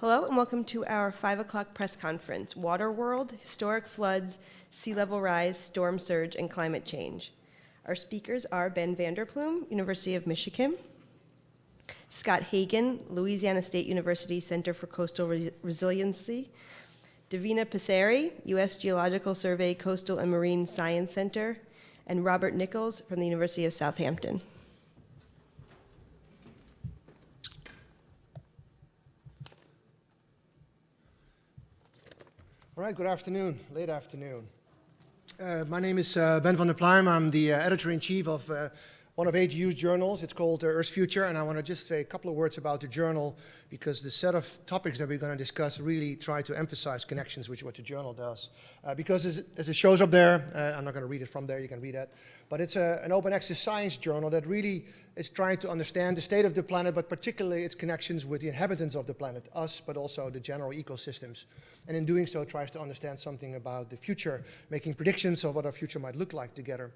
Hello and welcome to our 5 o'clock press conference, Water World, Historic Floods, Sea Level Rise, Storm Surge, and Climate Change. Our speakers are Ben Vanderplume, University of Michigan, Scott Hagen, Louisiana State University Center for Coastal Resiliency, Davina Passeri, U.S. Geological Survey Coastal and Marine Science Center, and Robert Nichols from the University of Southampton. All right, good afternoon, late afternoon. My name is Ben Vanderplume. I'm the editor-in-chief of one of 8 used journals. It's called Earth's Future, and I want to just say a couple of words about the journal because the set of topics that we're going to discuss really try to emphasize connections with what the journal does. Because as it shows up there, I'm not going to read it from there, you can read that, but it's an open access science journal that really is trying to understand the state of the planet, but particularly its connections with the inhabitants of the planet, us, but also the general ecosystems. And in doing so, tries to understand something about the future, making predictions of what our future might look like together.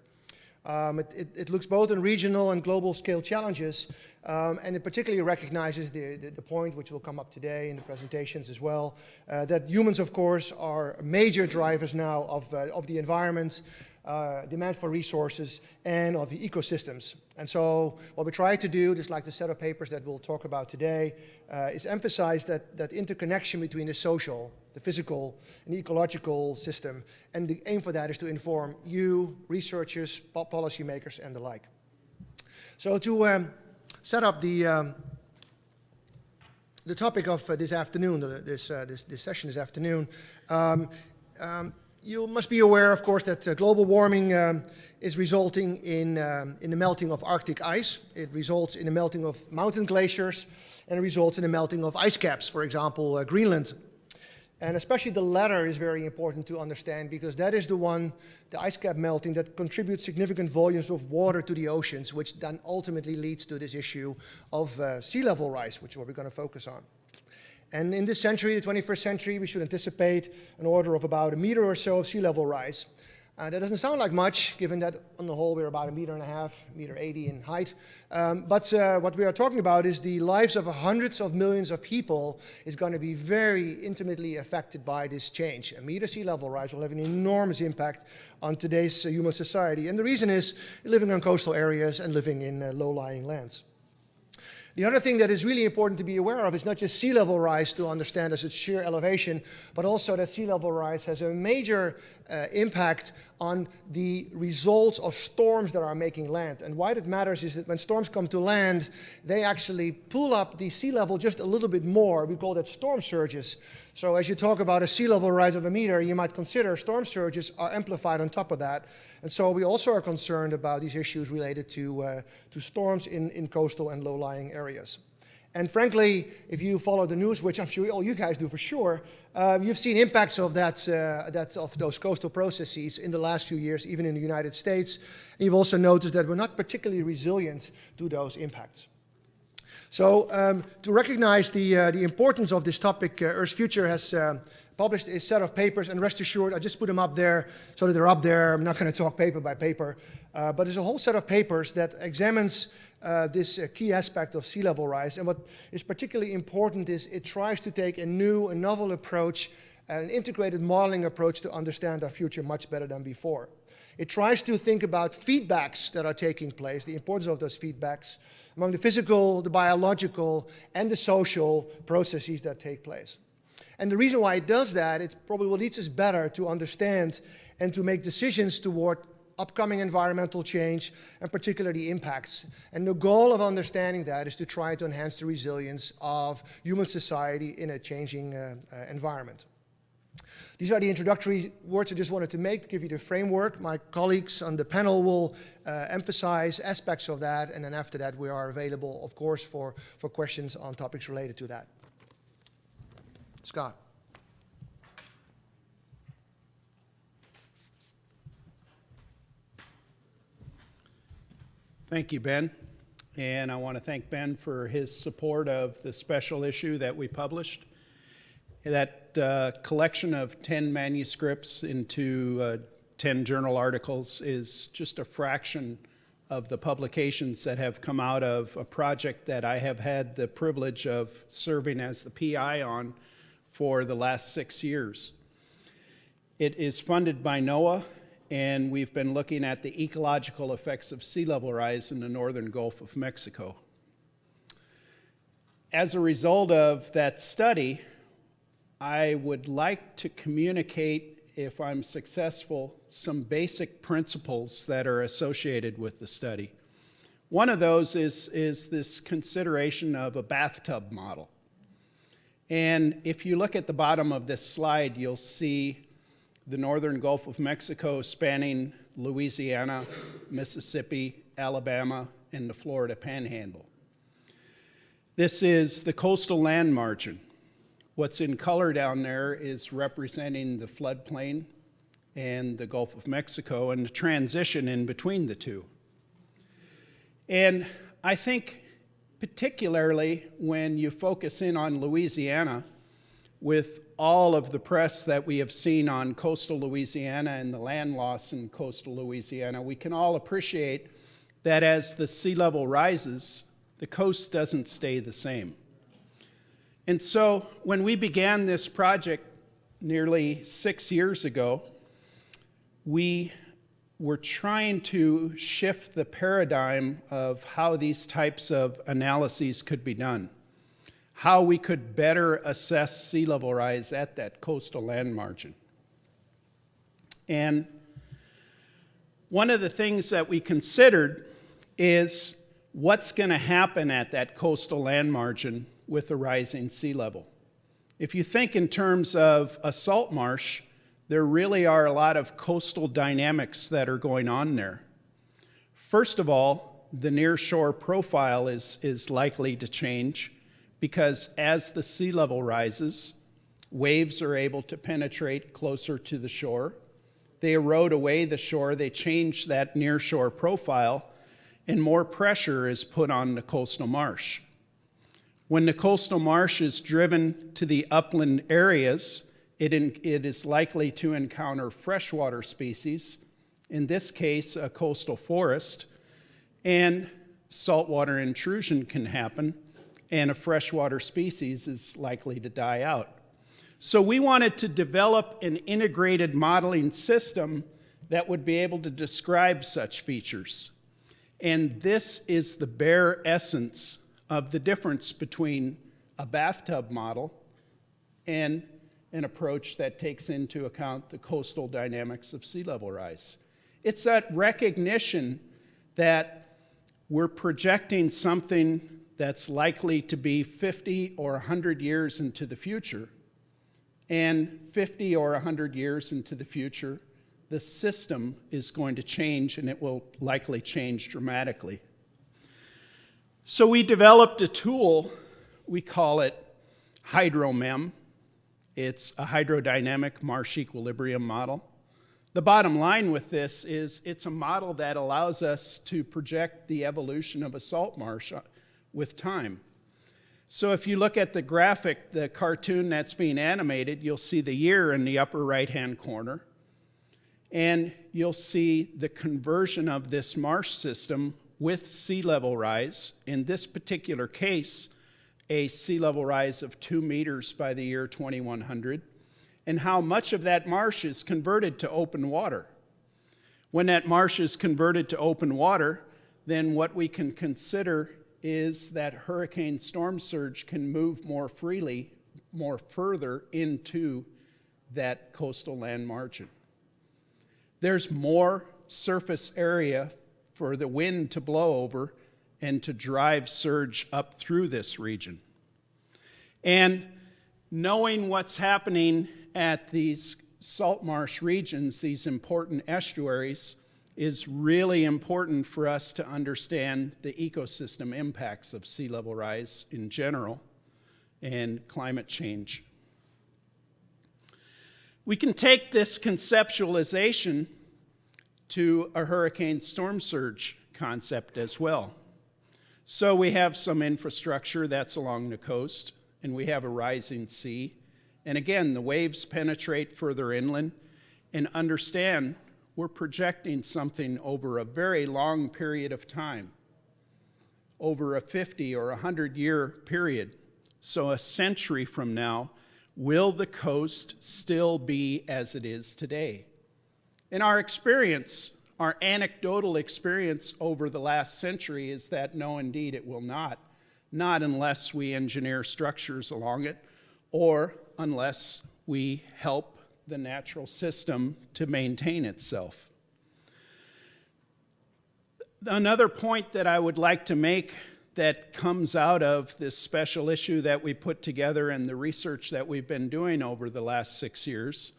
It looks both at regional and global scale challenges, and it particularly recognizes the point, which will come up today in the presentations as well, that humans, of course, are major drivers now of the environment, demand for resources, and of the ecosystems. And so what we try to do, just like the set of papers that we'll talk about today, is emphasize that interconnection between the social, the physical, and the ecological system. And the aim for that is to inform you, researchers, policymakers, and the like. So to set up the topic of this afternoon, this session this afternoon, you must be aware, of course, that global warming is resulting in the melting of Arctic ice. It results in the melting of mountain glaciers, and it results in the melting of ice caps, for example, Greenland. And especially the latter is very important to understand because that is the ice cap melting, that contributes significant volumes of water to the oceans, which then ultimately leads to this issue of sea level rise, which is what we're going to focus on. And in this century, the 21st century, we should anticipate an order of about 1 meter or so of sea level rise. That doesn't sound like much, given that on the whole we're about 1.5 meters, 1.80 meters in height. But what we are talking about is the lives of hundreds of millions of people is going to be very intimately affected by this change. 1 meter sea level rise will have an enormous impact on today's human society. And the reason is living on coastal areas and living in low-lying lands. The other thing that is really important to be aware of is not just sea level rise to understand as its sheer elevation, but also that sea level rise has a major impact on the results of storms that are making land. And why that matters is that when storms come to land, they actually pull up the sea level just a little bit more. We call that storm surges. So as you talk about a sea level rise of 1 meter, you might consider storm surges are amplified on top of that. And so we also are concerned about these issues related to storms in coastal and low-lying areas. And frankly, if you follow the news, which I'm sure all you guys do for sure, you've seen impacts of of those coastal processes in the last few years, even in the United States. And you've also noticed that we're not particularly resilient to those impacts. So to recognize the importance of this topic, Earth's Future has published a set of papers, and rest assured, I just put them up there so that they're up there. I'm not going to talk paper by paper, but there's a whole set of papers that examines this key aspect of sea level rise. And what is particularly important is it tries to take a novel approach, an integrated modeling approach to understand our future much better than before. It tries to think about feedbacks that are taking place, the importance of those feedbacks among the physical, the biological, and the social processes that take place. And the reason why it does that, it probably will lead us better to understand and to make decisions toward upcoming environmental change, and particularly impacts. And the goal of understanding that is to try to enhance the resilience of human society in a changing environment. These are the introductory words I just wanted to make to give you the framework. My colleagues on the panel will emphasize aspects of that, and then after that we are available, of course, for questions on topics related to that. Scott. Thank you, Ben. And I want to thank Ben for his support of the special issue that we published. That collection of 10 manuscripts into 10 journal articles is just a fraction of the publications that have come out of a project that I have had the privilege of serving as the PI on for the last 6 years. It is funded by NOAA, and we've been looking at the ecological effects of sea level rise in the northern Gulf of Mexico. As a result of that study, I would like to communicate, if I'm successful, some basic principles that are associated with the study. One of those is this consideration of a bathtub model. And if you look at the bottom of this slide, you'll see the northern Gulf of Mexico spanning Louisiana, Mississippi, Alabama, and the Florida Panhandle. This is the coastal land margin. What's in color down there is representing the floodplain and the Gulf of Mexico and the transition in between the two. And I think particularly when you focus in on Louisiana, with all of the press that we have seen on coastal Louisiana and the land loss in coastal Louisiana, we can all appreciate that as the sea level rises, the coast doesn't stay the same. And so when we began this project nearly 6 years ago, we were trying to shift the paradigm of how these types of analyses could be done, how we could better assess sea level rise at that coastal land margin. And one of the things that we considered is what's going to happen at that coastal land margin with the rising sea level. If you think in terms of a salt marsh, there really are a lot of coastal dynamics that are going on there. First of all, the nearshore profile is likely to change because as the sea level rises, waves are able to penetrate closer to the shore. They erode away the shore, they change that nearshore profile, and more pressure is put on the coastal marsh. When the coastal marsh is driven to the upland areas, it is likely to encounter freshwater species, in this case, a coastal forest, and saltwater intrusion can happen, and a freshwater species is likely to die out. So we wanted to develop an integrated modeling system that would be able to describe such features. And this is the bare essence of the difference between a bathtub model and an approach that takes into account the coastal dynamics of sea level rise. It's that recognition that we're projecting something that's likely to be 50 or 100 years into the future. And 50 or 100 years into the future, the system is going to change, and it will likely change dramatically. So we developed a tool, we call it HydroMem. It's a hydrodynamic marsh equilibrium model. The bottom line with this is it's a model that allows us to project the evolution of a salt marsh with time. So if you look at the graphic, the cartoon that's being animated, you'll see the year in the upper right-hand corner. And you'll see the conversion of this marsh system with sea level rise. In this particular case, a sea level rise of 2 meters by the year 2100, and how much of that marsh is converted to open water. When that marsh is converted to open water, then what we can consider is that hurricane storm surge can move more freely, more further into that coastal land margin. There's more surface area for the wind to blow over and to drive surge up through this region. And knowing what's happening at these salt marsh regions, these important estuaries, is really important for us to understand the ecosystem impacts of sea level rise in general and climate change. We can take this conceptualization to a hurricane storm surge concept as well. So we have some infrastructure that's along the coast, and we have a rising sea. And again, the waves penetrate further inland, and understand we're projecting something over a very long period of time, over a 50 or 100-year period. So a century from now, will the coast still be as it is today? In our experience, our anecdotal experience over the last century is that no, indeed, it will not. Not unless we engineer structures along it, or unless we help the natural system to maintain itself. Another point that I would like to make that comes out of this special issue that we put together and the research that we've been doing over the last 6 years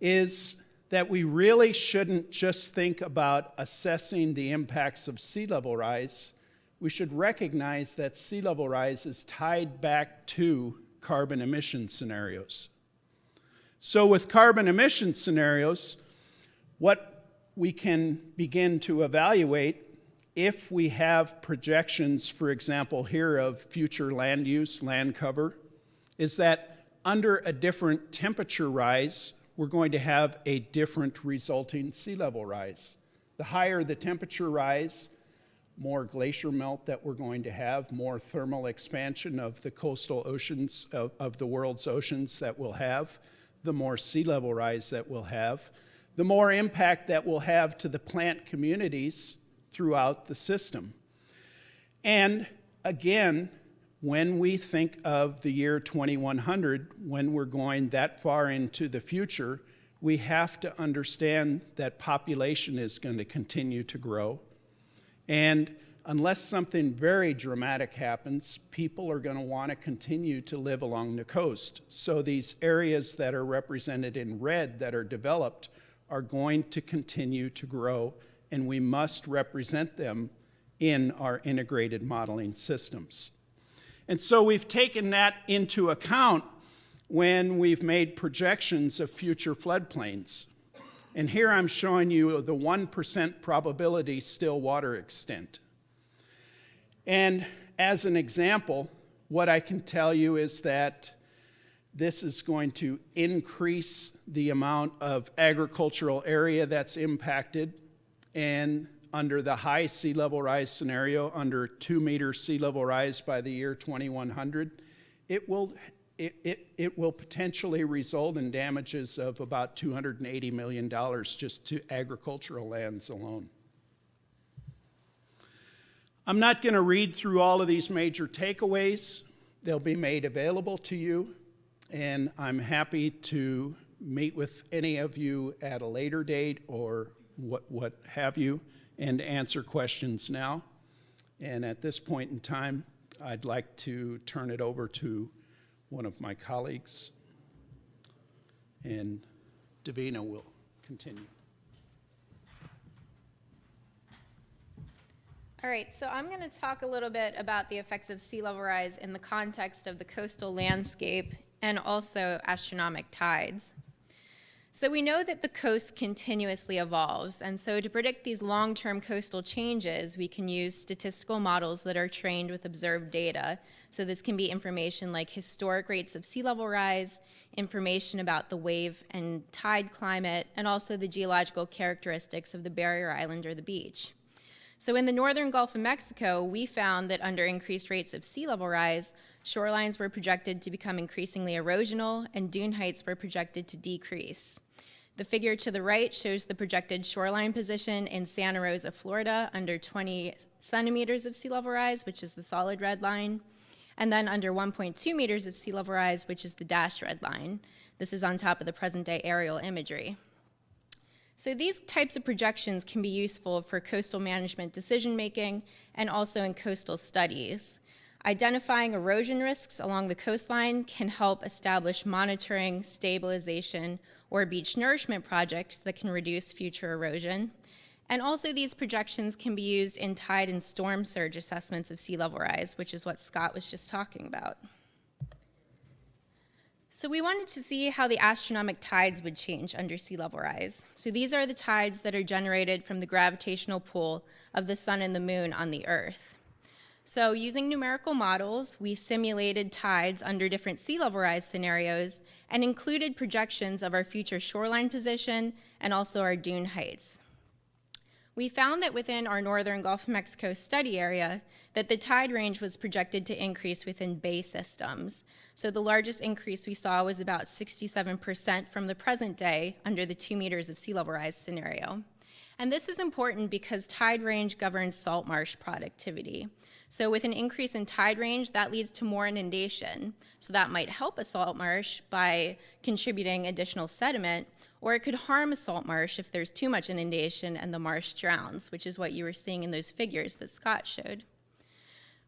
is that we really shouldn't just think about assessing the impacts of sea level rise. We should recognize that sea level rise is tied back to carbon emission scenarios. So with carbon emission scenarios, what we can begin to evaluate if we have projections, for example, here of future land use, land cover, is that under a different temperature rise, we're going to have a different resulting sea level rise. The higher the temperature rise, more glacier melt that we're going to have, more thermal expansion of the coastal oceans, of the world's oceans that we'll have, the more sea level rise that we'll have, the more impact that we'll have to the plant communities throughout the system. And again, when we think of the year 2100, when we're going that far into the future, we have to understand that population is going to continue to grow. And unless something very dramatic happens, people are going to want to continue to live along the coast. So these areas that are represented in red that are developed are going to continue to grow, and we must represent them in our integrated modeling systems. And so we've taken that into account when we've made projections of future floodplains. And here I'm showing you the 1% probability still water extent. And as an example, what I can tell you is that this is going to increase the amount of agricultural area that's impacted. And under the high sea level rise scenario, under 2 meter sea level rise by the year 2100, it will potentially result in damages of about $280 million just to agricultural lands alone. I'm not going to read through all of these major takeaways. They'll be made available to you, and I'm happy to meet with any of you at a later date or what have you, and answer questions now. And at this point in time, I'd like to turn it over to one of my colleagues, and Davina will continue. All right, so I'm going to talk a little bit about the effects of sea level rise in the context of the coastal landscape and also astronomic tides. So we know that the coast continuously evolves, and so to predict these long-term coastal changes, we can use statistical models that are trained with observed data. So this can be information like historic rates of sea level rise, information about the wave and tide climate, and also the geological characteristics of the barrier island or the beach. So in the northern Gulf of Mexico, we found that under increased rates of sea level rise, shorelines were projected to become increasingly erosional, and dune heights were projected to decrease. The figure to the right shows the projected shoreline position in Santa Rosa, Florida, under 20 centimeters of sea level rise, which is the solid red line, and then under 1.2 meters of sea level rise, which is the dashed red line. This is on top of the present-day aerial imagery. So these types of projections can be useful for coastal management decision-making and also in coastal studies. Identifying erosion risks along the coastline can help establish monitoring, stabilization, or beach nourishment projects that can reduce future erosion. And also these projections can be used in tide and storm surge assessments of sea level rise, which is what Scott was just talking about. So we wanted to see how the astronomic tides would change under sea level rise. So these are the tides that are generated from the gravitational pull of the sun and the moon on the Earth. So using numerical models, we simulated tides under different sea level rise scenarios and included projections of our future shoreline position and also our dune heights. We found that within our northern Gulf of Mexico study area, that the tide range was projected to increase within bay systems. So the largest increase we saw was about 67% from the present day under the 2 meters of sea level rise scenario. And this is important because tide range governs salt marsh productivity. So with an increase in tide range, that leads to more inundation. So that might help a salt marsh by contributing additional sediment, or it could harm a salt marsh if there's too much inundation and the marsh drowns, which is what you were seeing in those figures that Scott showed.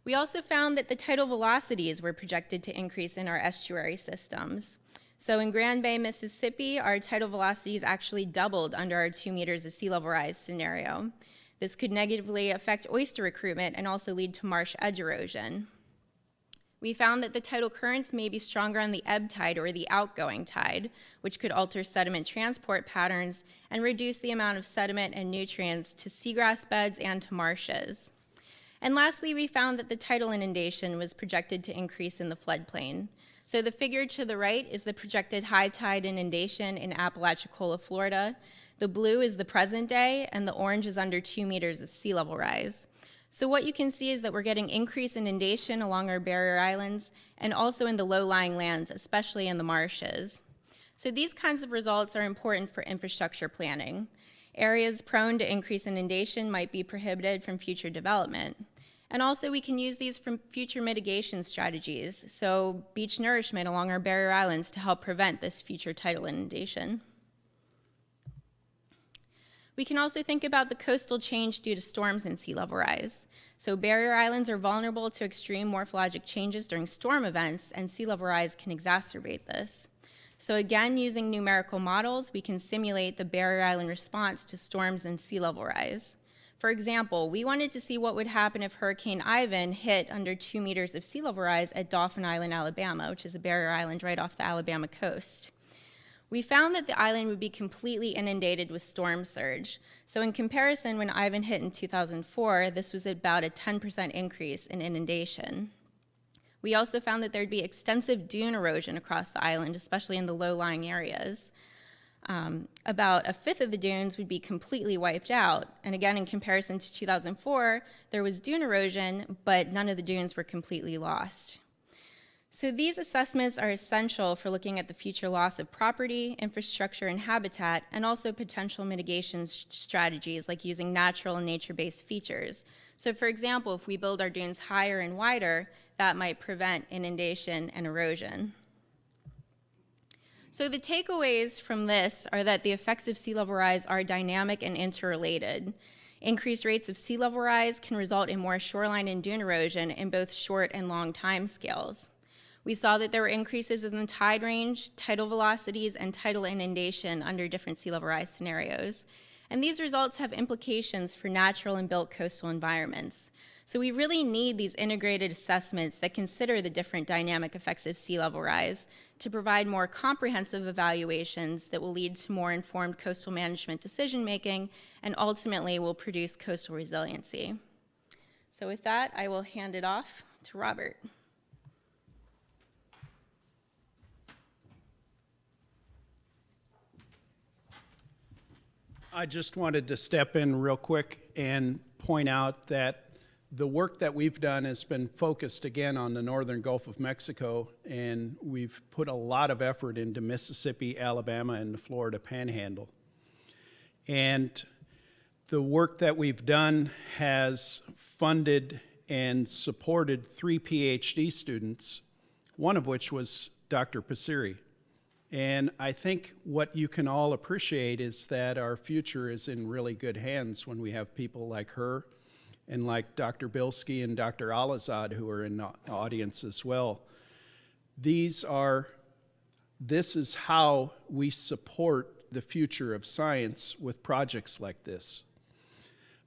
We also found that the tidal velocities were projected to increase in our estuary systems. So in Grand Bay, Mississippi, our tidal velocities actually doubled under our 2 meters of sea level rise scenario. This could negatively affect oyster recruitment and also lead to marsh edge erosion. We found that the tidal currents may be stronger on the ebb tide or the outgoing tide, which could alter sediment transport patterns and reduce the amount of sediment and nutrients to seagrass beds and to marshes. And lastly, we found that the tidal inundation was projected to increase in the floodplain. So the figure to the right is the projected high tide inundation in Apalachicola, Florida. The blue is the present day, and the orange is under 2 meters of sea level rise. So what you can see is that we're getting increased inundation along our barrier islands and also in the low-lying lands, especially in the marshes. So these kinds of results are important for infrastructure planning. Areas prone to increased inundation might be prohibited from future development. And also we can use these from future mitigation strategies, so beach nourishment along our barrier islands to help prevent this future tidal inundation. We can also think about the coastal change due to storms and sea level rise. So barrier islands are vulnerable to extreme morphologic changes during storm events, and sea level rise can exacerbate this. So again, using numerical models, we can simulate the barrier island response to storms and sea level rise. For example, we wanted to see what would happen if Hurricane Ivan hit under 2 meters of sea level rise at Dauphin Island, Alabama, which is a barrier island right off the Alabama coast. We found that the island would be completely inundated with storm surge. So in comparison, when Ivan hit in 2004, this was about a 10% increase in inundation. We also found that there'd be extensive dune erosion across the island, especially in the low-lying areas. About a fifth of the dunes would be completely wiped out. And again, in comparison to 2004, there was dune erosion, but none of the dunes were completely lost. So these assessments are essential for looking at the future loss of property, infrastructure, and habitat, and also potential mitigation strategies like using natural and nature-based features. So for example, if we build our dunes higher and wider, that might prevent inundation and erosion. So the takeaways from this are that the effects of sea level rise are dynamic and interrelated. Increased rates of sea level rise can result in more shoreline and dune erosion in both short and long time scales. We saw that there were increases in the tide range, tidal velocities, and tidal inundation under different sea level rise scenarios. And these results have implications for natural and built coastal environments. So we really need these integrated assessments that consider the different dynamic effects of sea level rise to provide more comprehensive evaluations that will lead to more informed coastal management decision-making and ultimately will produce coastal resiliency. So with that, I will hand it off to Robert. I just wanted to step in real quick and point out that the work that we've done has been focused again on the northern Gulf of Mexico, and we've put a lot of effort into Mississippi, Alabama, and the Florida Panhandle. And the work that we've done has funded and supported 3 PhD students, one of which was Dr. Passeri. And I think what you can all appreciate is that our future is in really good hands when we have people like her and like Dr. Bilski and Dr. Alizad, who are in the audience as well. This is how we support the future of science with projects like this.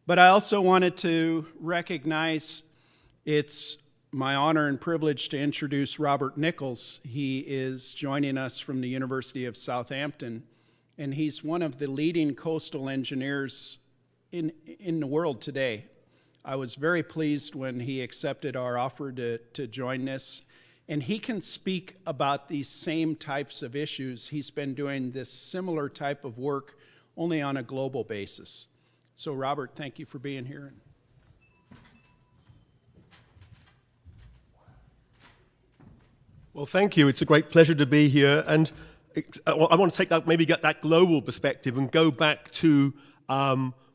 But I also wanted to recognize it's my honor and privilege to introduce Robert Nichols. He is joining us from the University of Southampton, and he's one of the leading coastal engineers in the world today. I was very pleased when he accepted our offer to join this. And he can speak about these same types of issues. He's been doing this similar type of work only on a global basis. So Robert, thank you for being here. Well, thank you. It's a great pleasure to be here. And I want to take that, maybe get that global perspective and go back to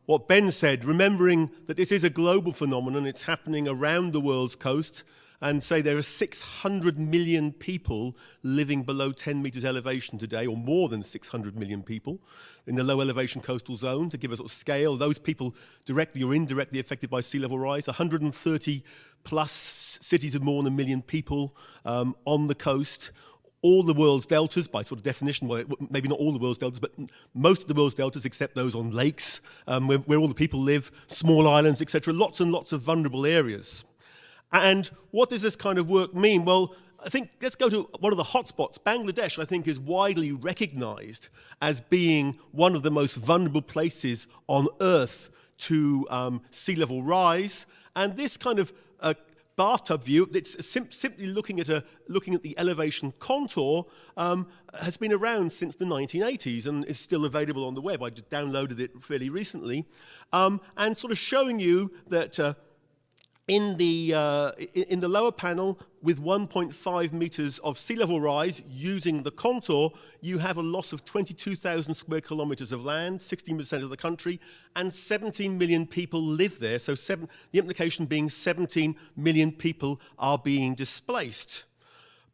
what Ben said, remembering that this is a global phenomenon. It's happening around the world's coast. And say there are 600 million people living below 10 meters elevation today, or more than 600 million people in the low elevation coastal zone. To give a sort of scale, those people directly or indirectly affected by sea level rise, 130 plus cities of more than 1 million people on the coast. All the world's deltas, by sort of definition, well, maybe not all the world's deltas, but most of the world's deltas, except those on lakes, where all the people live, small islands, etc. Lots and lots of vulnerable areas. And what does this kind of work mean? Well, I think let's go to one of the hotspots. Bangladesh, I think, is widely recognized as being one of the most vulnerable places on Earth to sea level rise. And this kind of bathtub view, that's simply looking at the elevation contour, has been around since the 1980s and is still available on the web. I just downloaded it fairly recently, and sort of showing you that in the lower panel, with 1.5 meters of sea level rise using the contour, you have a loss of 22,000 square kilometers of land, 16% of the country, and 17 million people live there. So the implication being 17 million people are being displaced.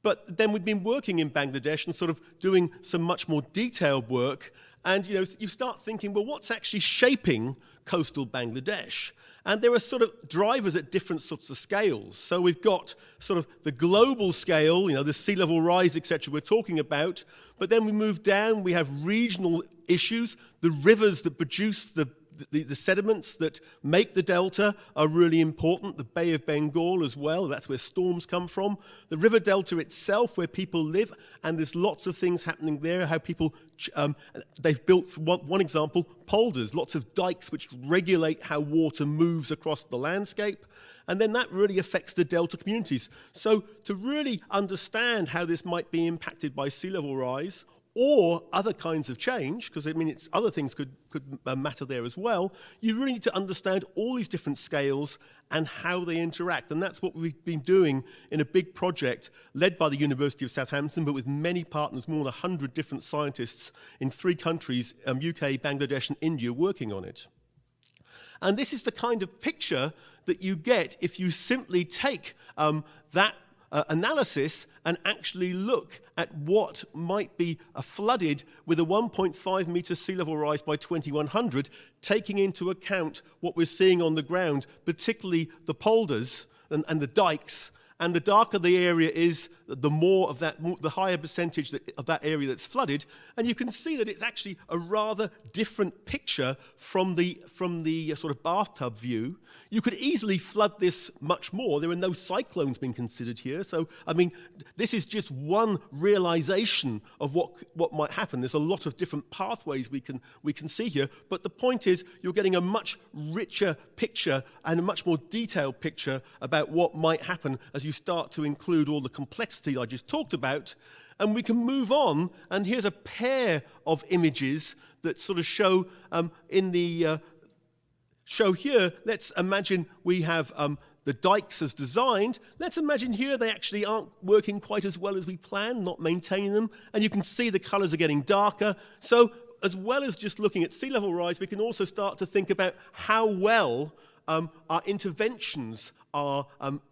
But then we've been working in Bangladesh and sort of doing some much more detailed work. And you start thinking, well, what's actually shaping coastal Bangladesh? And there are sort of drivers at different sorts of scales. So we've got sort of the global scale, the sea level rise, etc. we're talking about. But then we move down, we have regional issues. The rivers that produce the sediments that make the delta are really important. The Bay of Bengal as well, that's where storms come from. The river delta itself, where people live, and there's lots of things happening there, how people, they've built, for one example, polders, lots of dikes which regulate how water moves across the landscape. And then that really affects the delta communities. So to really understand how this might be impacted by sea level rise, or other kinds of change, because it's other things could matter there as well, you really need to understand all these different scales and how they interact. And that's what we've been doing in a big project led by the University of Southampton, but with many partners, more than 100 different scientists in 3 countries, UK, Bangladesh, and India, working on it. And this is the kind of picture that you get if you simply take that analysis and actually look at what might be flooded with a 1.5 meter sea level rise by 2100, taking into account what we're seeing on the ground, particularly the polders and the dikes. And the darker the area is, the more of that, the higher percentage of that area that's flooded. And you can see that it's actually a rather different picture from the sort of bathtub view. You could easily flood this much more. There are no cyclones being considered here. So, this is just one realization of what might happen. There's a lot of different pathways we can see here. But the point is, you're getting a much richer picture and a much more detailed picture about what might happen as you start to include all the complexity I just talked about. And we can move on. And here's a pair of images that sort of show in the show here. Let's imagine we have the dikes as designed. Let's imagine here they actually aren't working quite as well as we planned, not maintaining them. And you can see the colors are getting darker. So as well as just looking at sea level rise, we can also start to think about how well our interventions are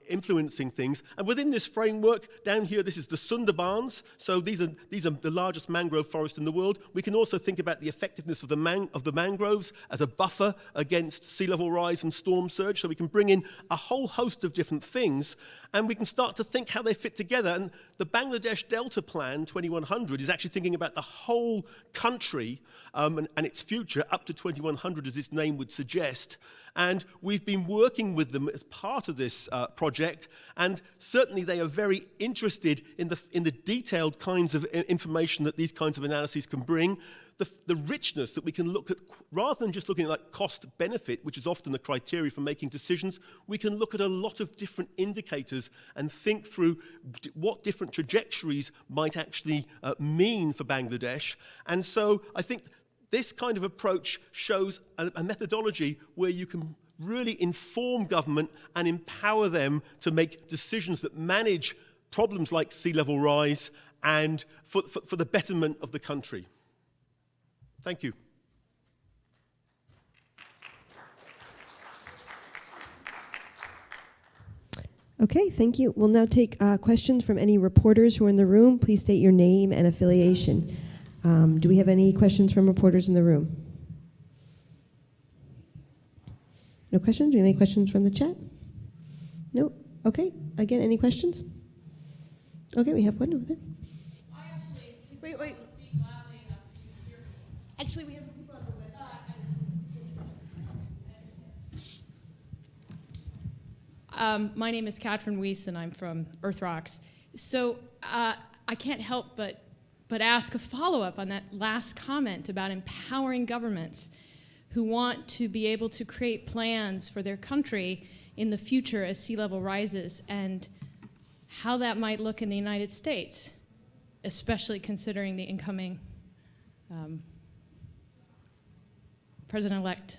influencing things. And within this framework, down here, this is the Sundarbans. So these are the largest mangrove forest in the world. We can also think about the effectiveness of the mangroves as a buffer against sea level rise and storm surge. So we can bring in a whole host of different things, and we can start to think how they fit together. And the Bangladesh Delta Plan 2100 is actually thinking about the whole country and its future up to 2100, as its name would suggest. And we've been working with them as part part of this project, and certainly they are very interested in the detailed kinds of information that these kinds of analyses can bring, the richness that we can look at, rather than just looking at like cost-benefit, which is often the criteria for making decisions. We can look at a lot of different indicators and think through what different trajectories might actually mean for Bangladesh. And so I think this kind of approach shows a methodology where you can really inform government and empower them to make decisions that manage problems like sea level rise and for the betterment of the country. Thank you. Okay, thank you. We'll now take questions from any reporters who are in the room. Please state your name and affiliation. Do we have any questions from reporters in the room? No questions? Do we have any questions from the chat? No? Okay. Again, any questions? Okay, we have one over there. Wait. Actually, we have the people on the web. My name is Katrin Weiss, and I'm from Earth Rocks. So I can't help but ask a follow-up on that last comment about empowering governments who want to be able to create plans for their country in the future as sea level rises, and how that might look in the United States, especially considering the incoming President-elect.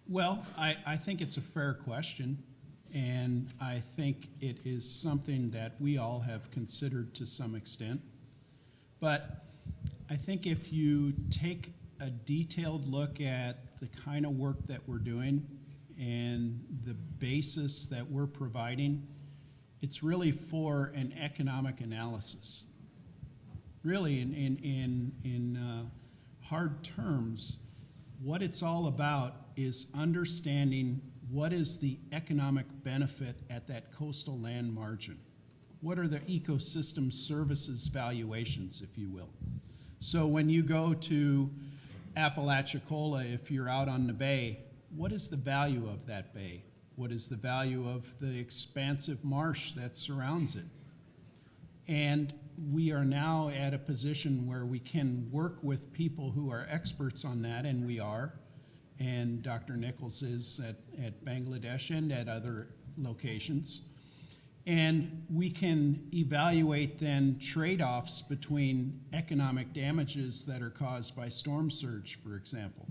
Well, I think it's a fair question, and I think it is something that we all have considered to some extent. But I think if you take a detailed look at the kind of work that we're doing and the basis that we're providing, it's really for an economic analysis. Really, in hard terms, what it's all about is understanding what is the economic benefit at that coastal land margin. What are the ecosystem services valuations, if you will? So when you go to Apalachicola, if you're out on the bay, what is the value of that bay? What is the value of the expansive marsh that surrounds it? And we are now at a position where we can work with people who are experts on that, and we are. And Dr. Nichols is at Bangladesh and at other locations. And we can evaluate then trade-offs between economic damages that are caused by storm surge, for example.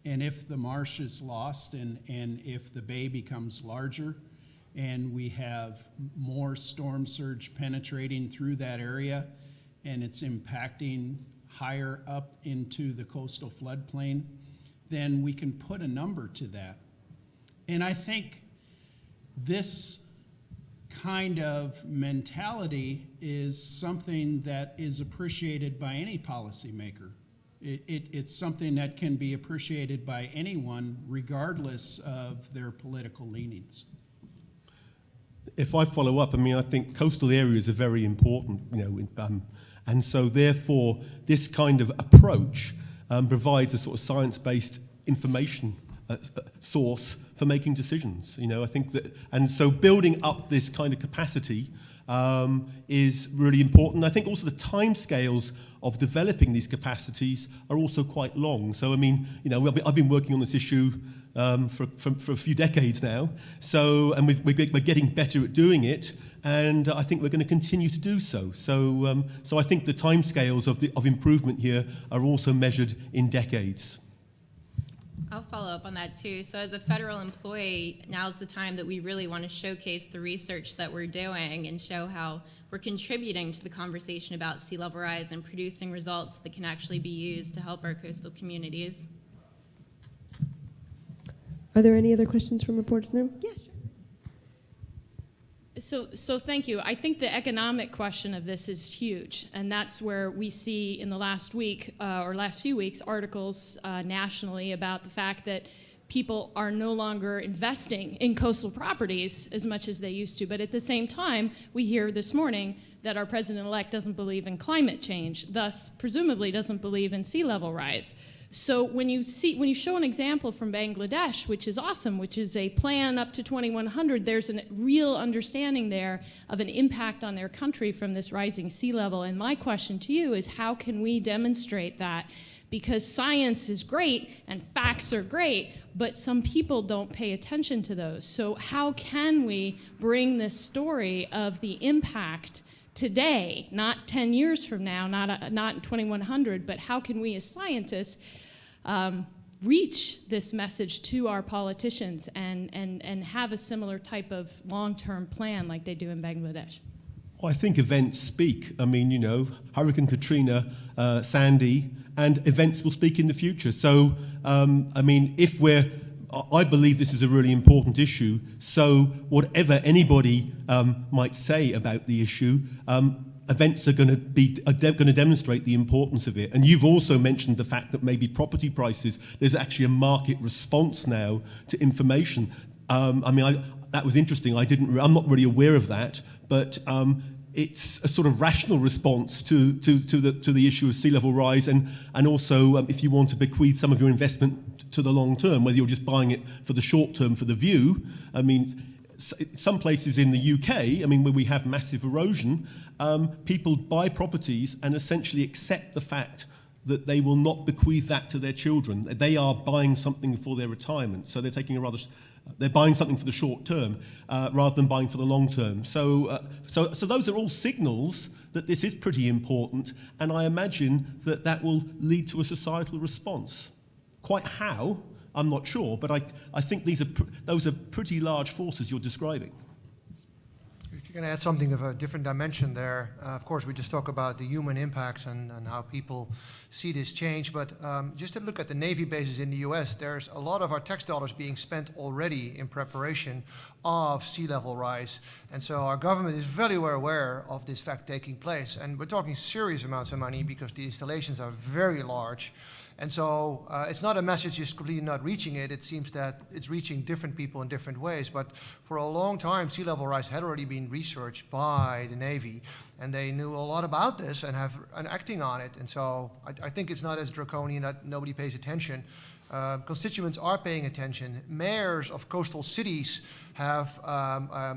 And if the marsh is lost and if the bay becomes larger and we have more storm surge penetrating through that area and it's impacting higher up into the coastal floodplain, then we can put a number to that. And I think this kind of mentality is something that is appreciated by any policymaker. It's something that can be appreciated by anyone regardless of their political leanings. If I follow up, I mean, I think coastal areas are very important, and so therefore this kind of approach provides a sort of science-based information source for making decisions. I think that, and so building up this kind of capacity is really important. I think also the timescales of developing these capacities are also quite long. So I mean, I've been working on this issue for a few decades now. So, and we're getting better at doing it, and I think we're going to continue to do so. So I think the timescales of improvement here are also measured in decades. I'll follow up on that too. So as a federal employee, now's the time that we really want to showcase the research that we're doing and show how we're contributing to the conversation about sea level rise and producing results that can actually be used to help our coastal communities. Are there any other questions from reporters in the room? Yeah, sure. So thank you. I think the economic question of this is huge, and that's where we see in the last week or last few weeks articles nationally about the fact that people are no longer investing in coastal properties as much as they used to. But at the same time, we hear this morning that our president-elect doesn't believe in climate change, thus presumably doesn't believe in sea level rise. So when you show an example from Bangladesh, which is awesome, which is a plan up to 2100, there's a real understanding there of an impact on their country from this rising sea level. And my question to you is, how can we demonstrate that? Because science is great and facts are great, but some people don't pay attention to those. So how can we bring this story of the impact today, not 10 years from now, not in 2100, but how can we as scientists reach this message to our politicians and have a similar type of long-term plan like they do in Bangladesh? Well, I think events speak. I mean, you know, Hurricane Katrina, Sandy, and events will speak in the future. So, I mean, I believe this is a really important issue, so whatever anybody might say about the issue, events are going to demonstrate the importance of it. And you've also mentioned the fact that maybe property prices, there's actually a market response now to information. I mean, that was interesting. I'm not really aware of that, but it's a sort of rational response to the issue of sea level rise, and also if you want to bequeath some of your investment to the long term, whether you're just buying it for the short term for the view. I mean, some places in the UK, I mean, where we have massive erosion, people buy properties and essentially accept the fact that they will not bequeath that to their children. They are buying something for their retirement, so they're buying something for the short term rather than buying for the long term. So those are all signals that this is pretty important, and I imagine that will lead to a societal response. Quite how, I'm not sure, but I think those are pretty large forces you're describing. If you're going to add something of a different dimension there, of course, we just talk about the human impacts and how people see this change, but just to look at the Navy bases in the U.S., there's a lot of our tax dollars being spent already in preparation of sea level rise. And so our government is very well aware of this fact taking place. And we're talking serious amounts of money because the installations are very large. And so it's not a message is completely not reaching it. It seems that it's reaching different people in different ways. But for a long time, sea level rise had already been researched by the Navy. And they knew a lot about this and acting on it. And so I think it's not as draconian that nobody pays attention. Constituents are paying attention. Mayors of coastal cities have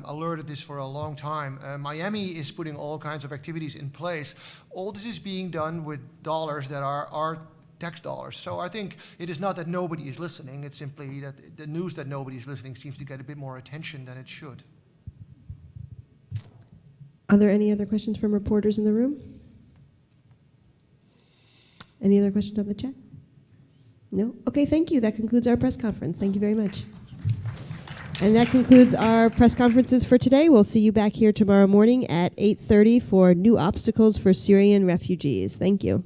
alerted this for a long time. Miami is putting all kinds of activities in place. All this is being done with dollars that are our tax dollars. So I think it is not that nobody is listening, it's simply that the news that nobody is listening seems to get a bit more attention than it should. Are there any other questions from reporters in the room? Any other questions on the chat? No? Okay, thank you. That concludes our press conference. Thank you very much. And that concludes our press conferences for today. We'll see you back here tomorrow morning at 8:30 for new obstacles for Syrian refugees. Thank you.